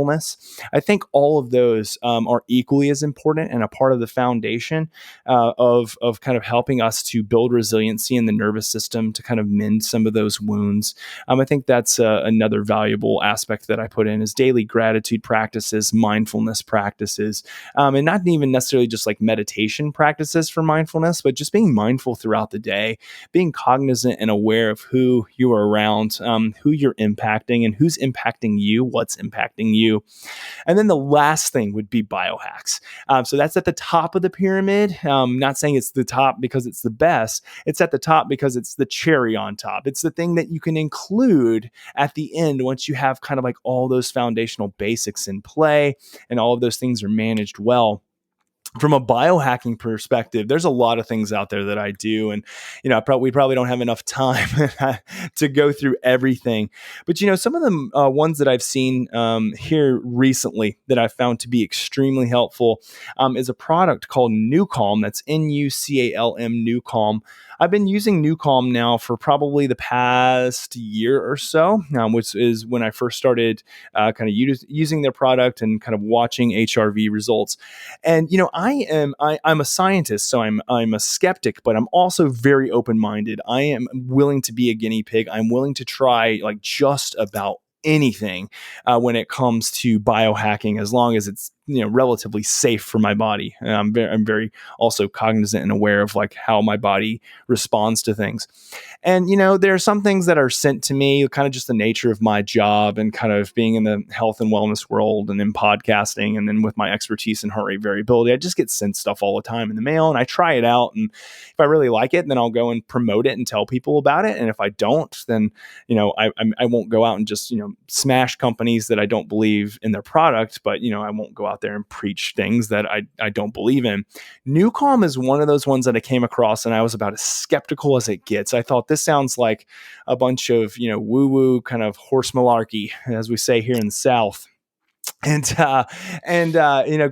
I think all of those are equally as important and a part of the foundation of kind of helping us to build resiliency in the nervous system to kind of mend some of those wounds. I think that's another valuable aspect that I put in, is daily gratitude practices, mindfulness practices, and not even necessarily just like meditation practices for mindfulness, but just being mindful throughout the day, being cognizant and aware of who you are around, who you're impacting and who's impacting you, what's impacting you. And then the last thing would be biohacks. So that's at the top of the pyramid. Not saying it's the top because it's the best. It's at the top because it's the cherry on top. It's the thing that you can include at the end once you have kind of like all those foundational basics in play and all of those things are managed well. from a biohacking perspective, there's a lot of things out there that I do. And, we probably don't have enough time to go through everything. But, some of the ones that I've seen here recently that I found to be extremely helpful is a product called NuCalm. That's NuCalm, NuCalm. I've been using NuCalm now for probably the past year or so, which is when I first started kind of using their product and kind of watching HRV results. And I'm a scientist, so I'm a skeptic, but I'm also very open-minded. I am willing to be a guinea pig. I'm willing to try like just about anything when it comes to biohacking, as long as it's relatively safe for my body. And I'm very also cognizant and aware of like how my body responds to things. And there are some things that are sent to me, kind of just the nature of my job and kind of being in the health and wellness world and in podcasting, and then with my expertise in heart rate variability, I just get sent stuff all the time in the mail, and I try it out, and if I really like it, then I'll go and promote it and tell people about it. And if I don't, then I won't go out and just smash companies that I don't believe in their product, but I won't go out there and preach things that I don't believe in. NuCalm is one of those ones that I came across, and I was about as skeptical as it gets. I thought, this sounds like a bunch of woo-woo kind of horse malarkey, as we say here in the South. And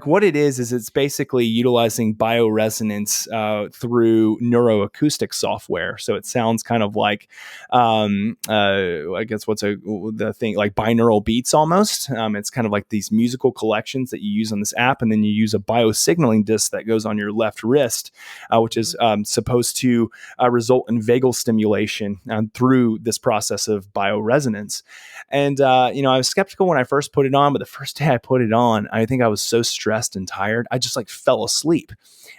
what it is it's basically utilizing bioresonance through neuroacoustic software. So it sounds kind of like, I guess the thing like binaural beats almost. It's kind of like these musical collections that you use on this app, and then you use a biosignaling disc that goes on your left wrist, which is supposed to result in vagal stimulation through this process of bioresonance. And I was skeptical when I first put it on, but the first day I put it on, I think I was so stressed and tired, I just like fell asleep.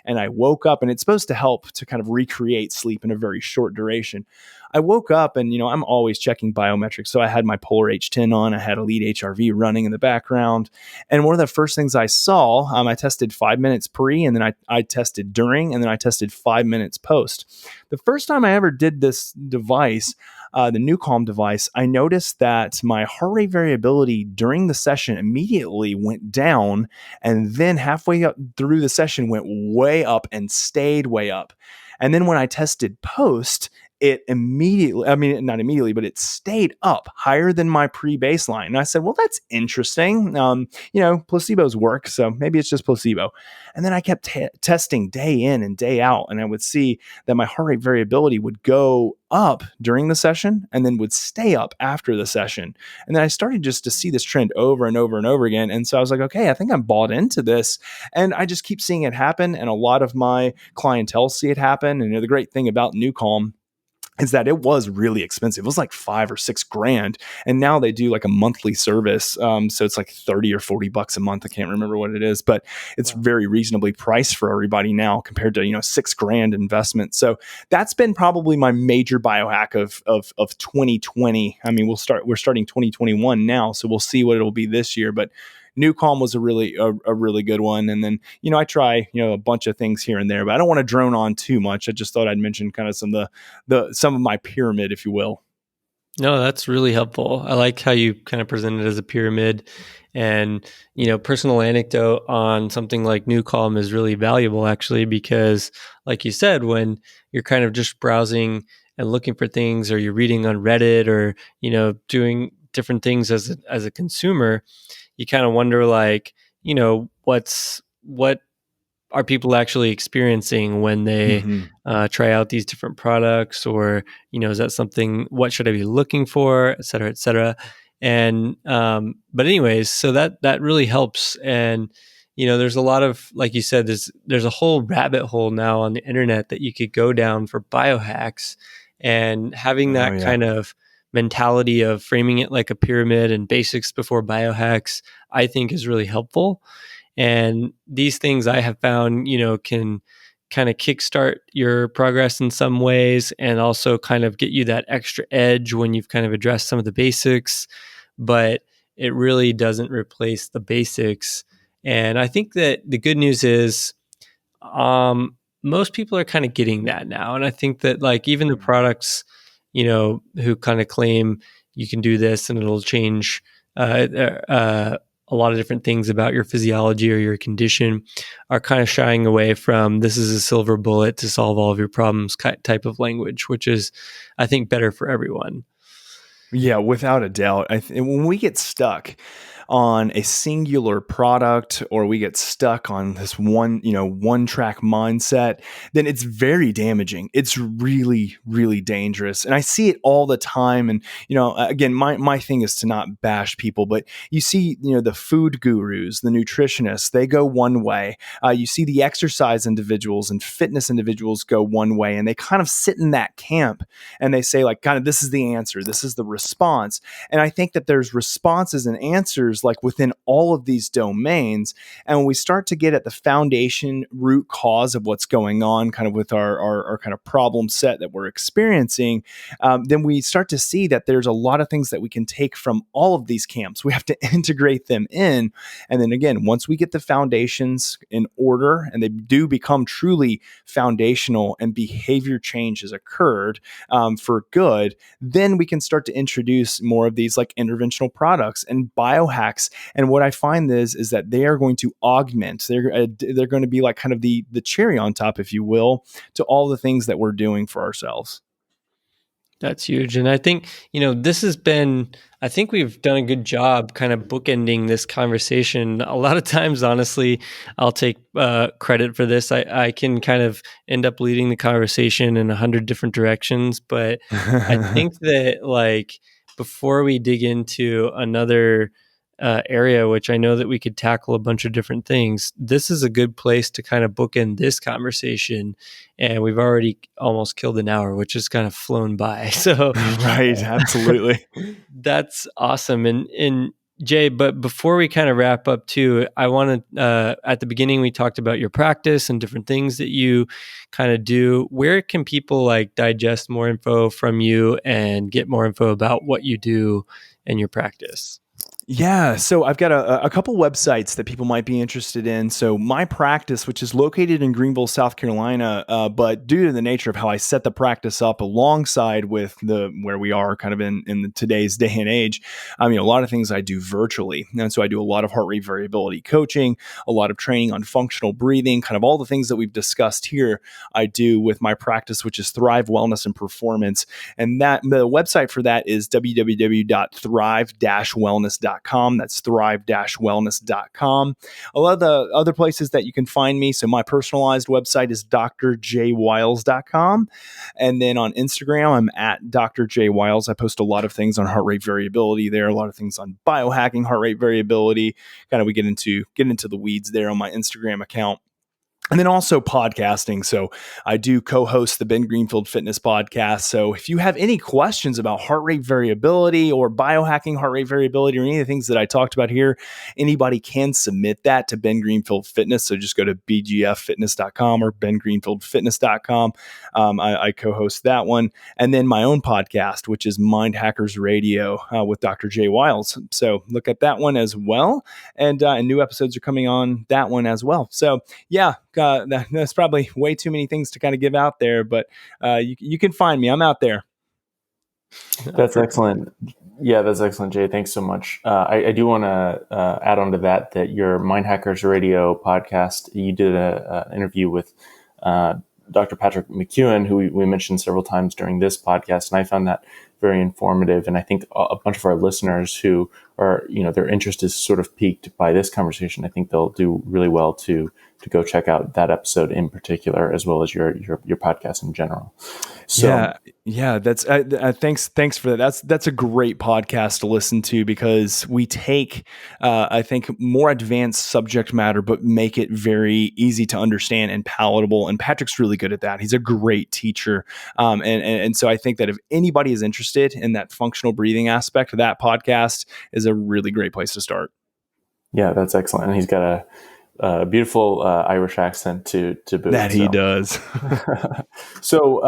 And I woke up, and it's supposed to help to kind of recreate sleep in a very short duration. I woke up, and I'm always checking biometrics. So I had my Polar H10 on, I had Elite HRV running in the background. And one of the first things I saw, I tested 5 minutes pre, and then I tested during, and then I tested 5 minutes post. The first time I ever did this device, the NuCalm device, I noticed that my heart rate variability during the session immediately went down, and then halfway up through the session went way up and stayed way up. And then when I tested post, it immediately, not immediately, but it stayed up higher than my pre-baseline. And I said, well, that's interesting. Placebos work, so maybe it's just placebo. And then I kept testing day in and day out, and I would see that my heart rate variability would go up during the session and then would stay up after the session. And then I started just to see this trend over and over and over again. And so I was like, okay, I think I'm bought into this. And I just keep seeing it happen. And a lot of my clientele see it happen. And the great thing about NuCalm is that it was really expensive. It was like $5 or $6 grand. And now they do like a monthly service. So it's like 30 or 40 bucks a month. I can't remember what it is, but it's very reasonably priced for everybody now compared to, $6 grand investment. So that's been probably my major biohack of 2020. We're starting 2021 now. So we'll see what it'll be this year, but NuCalm was a really good one. And then, I try, a bunch of things here and there, but I don't want to drone on too much. I just thought I'd mention kind of some of my pyramid, if you will. No, that's really helpful. I like how you kind of present it as a pyramid, and, personal anecdote on something like NuCalm is really valuable actually, because like you said, when you're kind of just browsing and looking for things, or you're reading on Reddit, or, doing different things as a consumer, you kind of wonder like, what are people actually experiencing when they try out these different products, or, is that something, what should I be looking for, et cetera, et cetera. And, but anyways, so that really helps. And, there's a lot of, like you said, there's a whole rabbit hole now on the internet that you could go down for biohacks, and having that kind of mentality of framing it like a pyramid and basics before biohacks, I think is really helpful. And these things I have found, can kind of kickstart your progress in some ways, and also kind of get you that extra edge when you've kind of addressed some of the basics, but it really doesn't replace the basics. And I think that the good news is, most people are kind of getting that now. And I think that like even the products, who kind of claim you can do this and it'll change, a lot of different things about your physiology or your condition are kind of shying away from this is a silver bullet to solve all of your problems type of language, which is, I think, better for everyone. Yeah, without a doubt. When we get stuck on a singular product, or we get stuck on this one track mindset, then it's very damaging. It's really, really dangerous. And I see it all the time. And, again, my thing is to not bash people, but you see, the food gurus, the nutritionists, they go one way. You see the exercise individuals and fitness individuals go one way, and they kind of sit in that camp and they say, like, kind of, this is the answer, this is the response. And I think that there's responses and answers like within all of these domains. And when we start to get at the foundation root cause of what's going on kind of with our kind of problem set that we're experiencing, then we start to see that there's a lot of things that we can take from all of these camps. We have to integrate them in. And then again, once we get the foundations in order and they do become truly foundational and behavior change has occurred for good, then we can start to introduce more of these like interventional products and biohacks. And what I find is that they are going to augment, they're going to be like kind of the cherry on top, if you will, to all the things that we're doing for ourselves. That's huge. And I think, I think we've done a good job kind of bookending this conversation. A lot of times, honestly, I'll take credit for this. I can kind of end up leading the conversation in 100 different directions. But I think that, like, before we dig into another area, which I know that we could tackle a bunch of different things, this is a good place to kind of bookend this conversation. And we've already almost killed an hour, which has kind of flown by. So, right, absolutely. That's awesome. And Jay, but before we kind of wrap up too, I want to, at the beginning, we talked about your practice and different things that you kind of do. Where can people like digest more info from you and get more info about what you do and your practice? Yeah, so I've got a couple websites that people might be interested in. So my practice, which is located in Greenville, South Carolina, but due to the nature of how I set the practice up alongside with where we are kind of in today's day and age, a lot of things I do virtually. And so I do a lot of heart rate variability coaching, a lot of training on functional breathing, kind of all the things that we've discussed here, I do with my practice, which is Thrive Wellness and Performance. And the website for that is www.thrive-wellness.com. That's thrive-wellness.com. A lot of the other places that you can find me. So my personalized website is drjwiles.com. And then on Instagram, I'm at drjwiles. I post a lot of things on heart rate variability there, a lot of things on biohacking heart rate variability. Kind of we get into the weeds there on my Instagram account. And then also podcasting. So I do co-host the Ben Greenfield Fitness Podcast. So if you have any questions about heart rate variability or biohacking heart rate variability or any of the things that I talked about here, anybody can submit that to Ben Greenfield Fitness. So just go to bgffitness.com or bengreenfieldfitness.com. I co-host that one. And then my own podcast, which is Mind Hackers Radio with Dr. Jay Wiles. So look at that one as well. And new episodes are coming on that one as well. So yeah, that's probably way too many things to kind of give out there, but you can find me. I'm out there. That's excellent. Yeah, that's excellent, Jay. Thanks so much. I do want to add on to that your Mind Hackers Radio podcast, you did an interview with Dr. Patrick McEwen, who we mentioned several times during this podcast, and I found that very informative. And I think a bunch of our listeners who are, their interest is sort of piqued by this conversation, I think they'll do really well to go check out that episode in particular, as well as your podcast in general. So yeah, that's thanks for that. That's a great podcast to listen to, because we take I think more advanced subject matter, but make it very easy to understand and palatable. And Patrick's really good at that. He's a great teacher, and so I think that if anybody is interested in that functional breathing aspect, that podcast is a really great place to start. Yeah, that's excellent, and he's got a beautiful Irish accent to boot. That he does. So,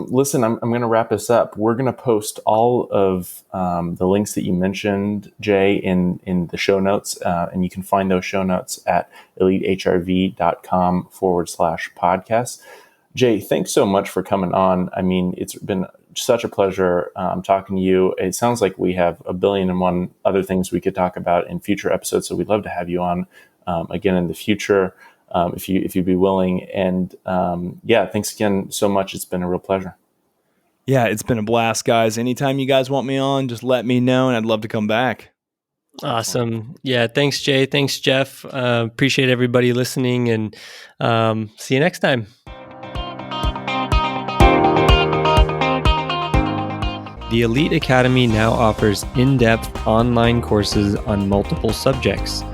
listen, I'm going to wrap this up. We're going to post all of the links that you mentioned, Jay, in the show notes, and you can find those show notes at elitehrv.com/podcast. Jay, thanks so much for coming on. I mean, it's been such a pleasure talking to you. It sounds like we have 1,000,000,001 other things we could talk about in future episodes. So we'd love to have you on again in the future if you'd be willing. And thanks again so much. It's been a real pleasure. Yeah, it's been a blast, guys. Anytime you guys want me on, just let me know, and I'd love to come back. Awesome. Yeah. Thanks, Jay. Thanks, Jeff. Appreciate everybody listening, and see you next time. The Elite Academy now offers in-depth online courses on multiple subjects.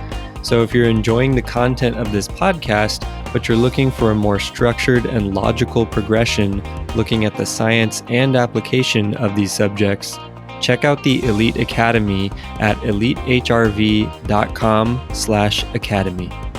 So if you're enjoying the content of this podcast, but you're looking for a more structured and logical progression looking at the science and application of these subjects, check out the Elite Academy at elitehrv.com/academy.